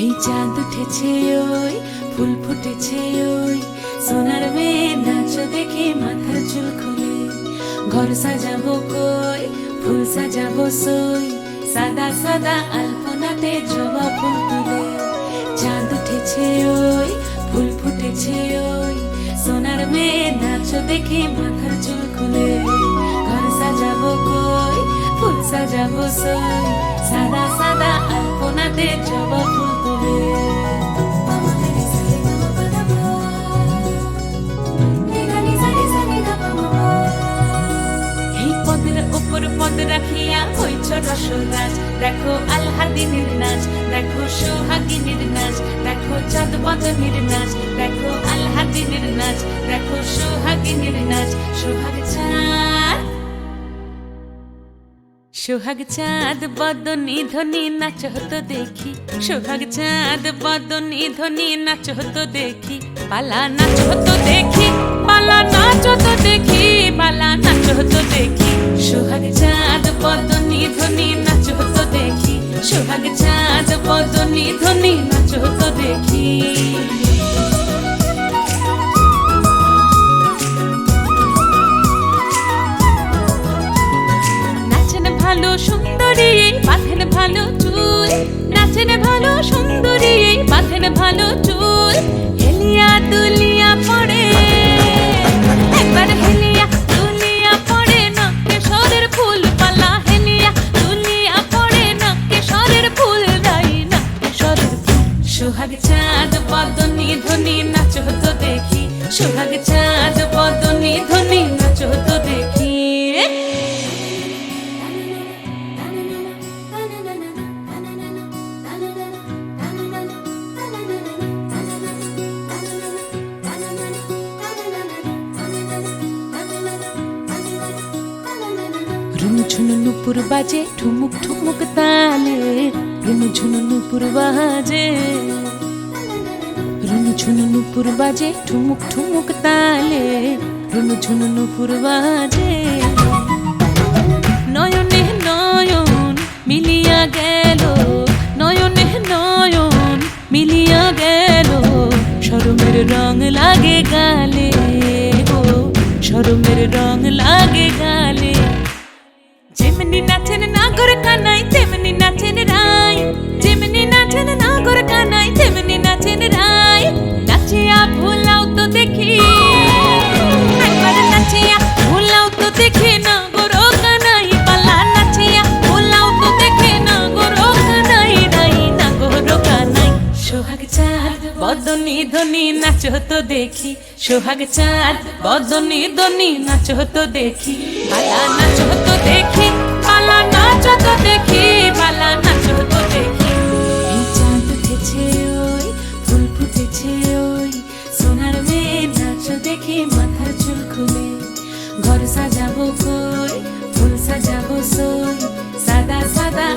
এই চাঁদ উঠেছে ওই ফুল ফুটেছে ওই সোনার মেয়ে নাচ দেখে মাথার চুল খুলে ঘর সাজাবো কই ফুল সাজাবো সই সাদা সাদা আলপনাতে জবা ফুল তুলে চাঁদ উঠেছে ওই ফুল ফুটেছে ওই সোনার মেয়ে নাচ দেখে মাথার চুল খুলে ঘর সাজাবো কই ফুল সাজাবো সই সাদা সাদা আলপনাতে জবা ফুল তুলে উপর পদ রাখিয়া হইছ রসরাজ দেখো আলহাদিনীর নাচ দেখো সোহাগিনীর নাচ দেখো চাঁদ বদনীর নাচ দেখো আলহাদিনীর নাচ দেখো সোহাগিনীর নাচ সোহাগ চাঁদ বদনী ধ্বনি নাচ হতো দেখি সোহাগ চাঁদ বদনী ধ্বনি নাচ হতো দেখি পালা নাচ হতো দেখি পালা নাচ হতো দেখি পালা নাচ হতো দেখি সোহাগ চাঁদ বদনী ধ্বনি নাচ হতো দেখি সোহাগ চাঁদ বদনী ধ্বনি নাচ হতো দেখি ভালো সুন্দরী বাঁধেন ভালো চুল নাচেন ভালো সুন্দরী বাঁধেন ভালো চুল হেলিয়া দুলিয়া পড়ে একবার হেলিয়া দুলিয়া পড়ে নকে সরের ফুল পালা হেলিয়া দুলিয়া পড়ে নকে সরের ফুল দাই নকে সরের ফুল সোহাগ চাঁদ বদনী ধ্বনি নাচ হতো দেখি সোহাগ চাঁদ বদনী ধ্বনি নাচ হতো দেখি রুনু ঝুনু নুপুর বাজে ঠুমুক ঠুমুক তালে রুনু ঝুনু নুপুর বাজে রুনু ঝুনু নুপুর বাজে ঠুমুক ঠুমুক তালে রুনু ঝুনু নুপুর বাজে নয়নে নয়ন মিলিয়া গেল নয়নে নয়ন মিলিয়া গেল শরমের রং লাগে গালে গো শরমের রং লাগে গালে যেমনি নাচেন নাগর কানাই তেমনি নাচেন রাই যেমনি নাচেন নাগর কানাই তেমনি নাচেন রাই নাচিয়া ভুলাও তো দেখি একবার নাচিয়া ভুলাও তো দেখি নাগর কানাই পালা নাচিয়া ভুলাও তো দেখি নাগর কানাই রাই নাগর কানাই সোহাগ চাঁদ বদনী ধ্বনি নাচ হতো দেখি সোহাগ চাঁদ বদনী ধ্বনি নাচ হতো দেখি পালা নাচ হতো দেখি পালা নাচ হতো দেখি পালা নাচ হতো দেখি এই চাঁদ উঠেছে ওই ফুল ফুটেছে ওই সোনার মেয়ে নাচ দেখি মাথার চুল খুলে ঘর সাজাবো কই ফুল সাজাবো সই সাদা সাদা